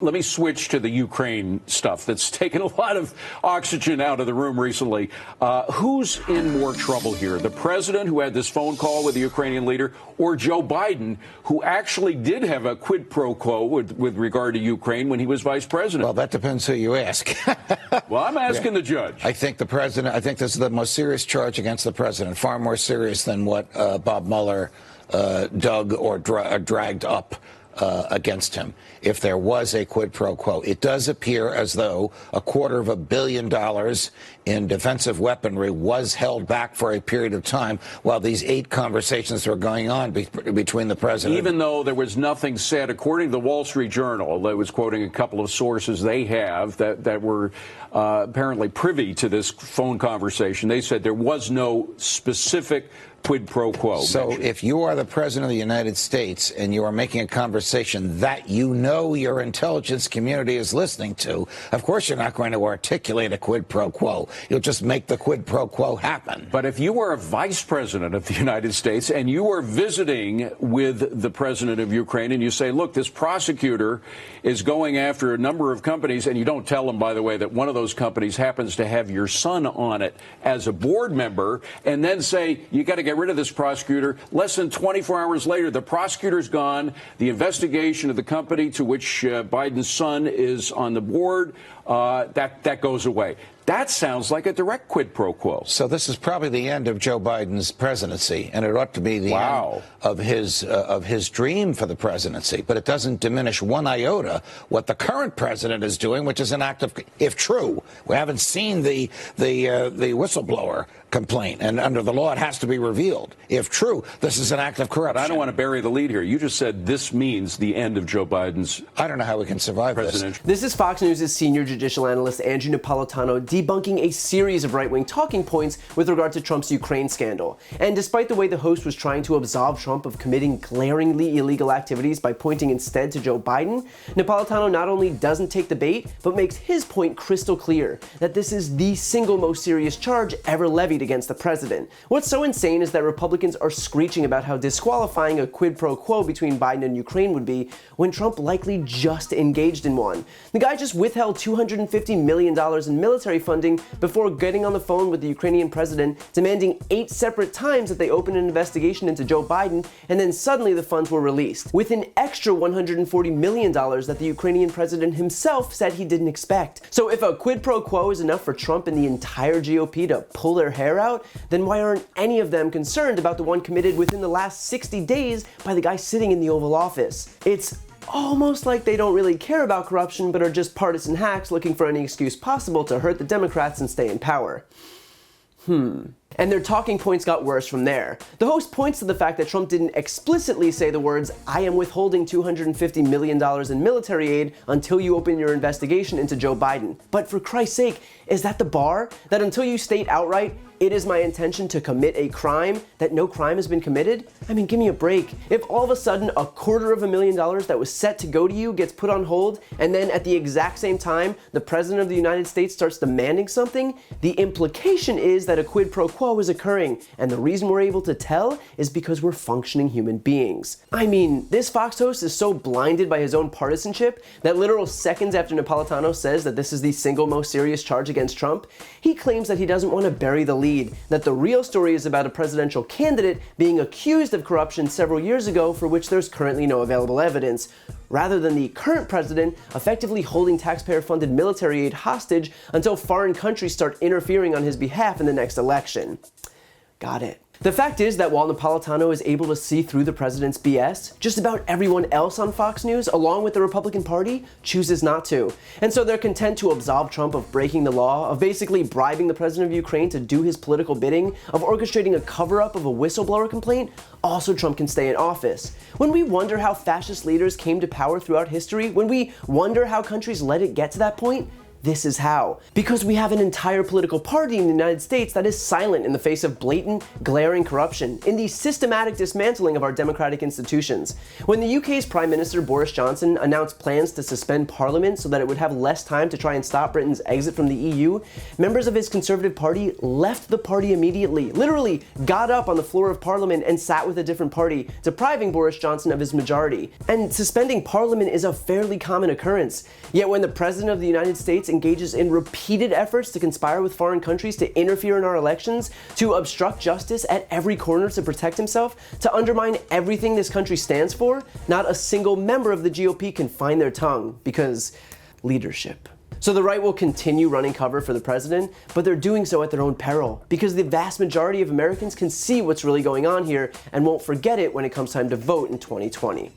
Let me switch to the Ukraine stuff that's taken a lot of oxygen out of the room recently. Who's in more trouble here? The president, who had this phone call with the Ukrainian leader, or Joe Biden, who actually did have a quid pro quo with regard to Ukraine when he was vice president? Well, that depends who you ask. Well, I'm asking the judge. I think this is the most serious charge against the president, far more serious than what Bob Mueller dug or dragged up against him. If there was a quid pro quo, it does appear as though $250 million in defensive weaponry was held back for a period of time while these 8 conversations were going on between the president. Even though there was nothing said, according to the Wall Street Journal, that was quoting a couple of sources they have that were apparently privy to this phone conversation. They said there was no specific quid pro quo. So if you are the president of the United States and you are making a conversation that you know your intelligence community is listening to, of course you're not going to articulate a quid pro quo. You'll just make the quid pro quo happen. But if you were a vice president of the United States and you are visiting with the president of Ukraine and you say, look, this prosecutor is going after a number of companies, and you don't tell them, by the way, that one of those companies happens to have your son on it as a board member, and then say, you got to get rid of this prosecutor. Less than 24 hours later, the prosecutor's gone. The investigation of the company to which Biden's son is on the board, that goes away. That sounds like a direct quid pro quo. So this is probably the end of Joe Biden's presidency, and it ought to be the end of his dream for the presidency. But it doesn't diminish one iota what the current president is doing, which is an act of, if true, we haven't seen the whistleblower complaint, and under the law it has to be revealed. If true, this is an act of corruption. But I don't want to bury the lead here. You just said this means the end of Joe Biden's I don't know how we can survive this. This is Fox News' senior judicial analyst Andrew Napolitano debunking a series of right-wing talking points with regard to Trump's Ukraine scandal. And despite the way the host was trying to absolve Trump of committing glaringly illegal activities by pointing instead to Joe Biden, Napolitano not only doesn't take the bait, but makes his point crystal clear, that this is the single most serious charge ever levied against the president. What's so insane is that Republicans are screeching about how disqualifying a quid pro quo between Biden and Ukraine would be, when Trump likely just engaged in one. The guy just withheld $250 million in military funding before getting on the phone with the Ukrainian president, demanding 8 separate times that they open an investigation into Joe Biden, and then suddenly the funds were released, with an extra $140 million that the Ukrainian president himself said he didn't expect. So if a quid pro quo is enough for Trump and the entire GOP to pull their hair out, then why aren't any of them concerned about the one committed within the last 60 days by the guy sitting in the Oval Office? It's almost like they don't really care about corruption, but are just partisan hacks looking for any excuse possible to hurt the Democrats and stay in power. And their talking points got worse from there. The host points to the fact that Trump didn't explicitly say the words, "I am withholding $250 million in military aid until you open your investigation into Joe Biden." But for Christ's sake, is that the bar? That until you state outright, "It is my intention to commit a crime," that no crime has been committed? I mean, give me a break. If all of a sudden $250,000 that was set to go to you gets put on hold, and then at the exact same time, the President of the United States starts demanding something, the implication is that a quid pro quo is occurring, and the reason we're able to tell is because we're functioning human beings. I mean, this Fox host is so blinded by his own partisanship that literal seconds after Napolitano says that this is the single most serious charge against Trump, he claims that he doesn't want to bury the lead, that the real story is about a presidential candidate being accused of corruption several years ago for which there's currently no available evidence, rather than the current president effectively holding taxpayer-funded military aid hostage until foreign countries start interfering on his behalf in the next election. Got it. The fact is that while Napolitano is able to see through the president's BS, just about everyone else on Fox News, along with the Republican Party, chooses not to. And so they're content to absolve Trump of breaking the law, of basically bribing the president of Ukraine to do his political bidding, of orchestrating a cover-up of a whistleblower complaint, all so Trump can stay in office. When we wonder how fascist leaders came to power throughout history, when we wonder how countries let it get to that point, This is how. Because we have an entire political party in the United States that is silent in the face of blatant, glaring corruption, in the systematic dismantling of our democratic institutions. When the UK's Prime Minister Boris Johnson announced plans to suspend Parliament so that it would have less time to try and stop Britain's exit from the EU, members of his Conservative Party left the party immediately, literally got up on the floor of Parliament and sat with a different party, depriving Boris Johnson of his majority. And suspending Parliament is a fairly common occurrence. Yet when the President of the United States engages in repeated efforts to conspire with foreign countries to interfere in our elections, to obstruct justice at every corner to protect himself, to undermine everything this country stands for, not a single member of the GOP can find their tongue, because leadership. So the right will continue running cover for the president, but they're doing so at their own peril, because the vast majority of Americans can see what's really going on here and won't forget it when it comes time to vote in 2020.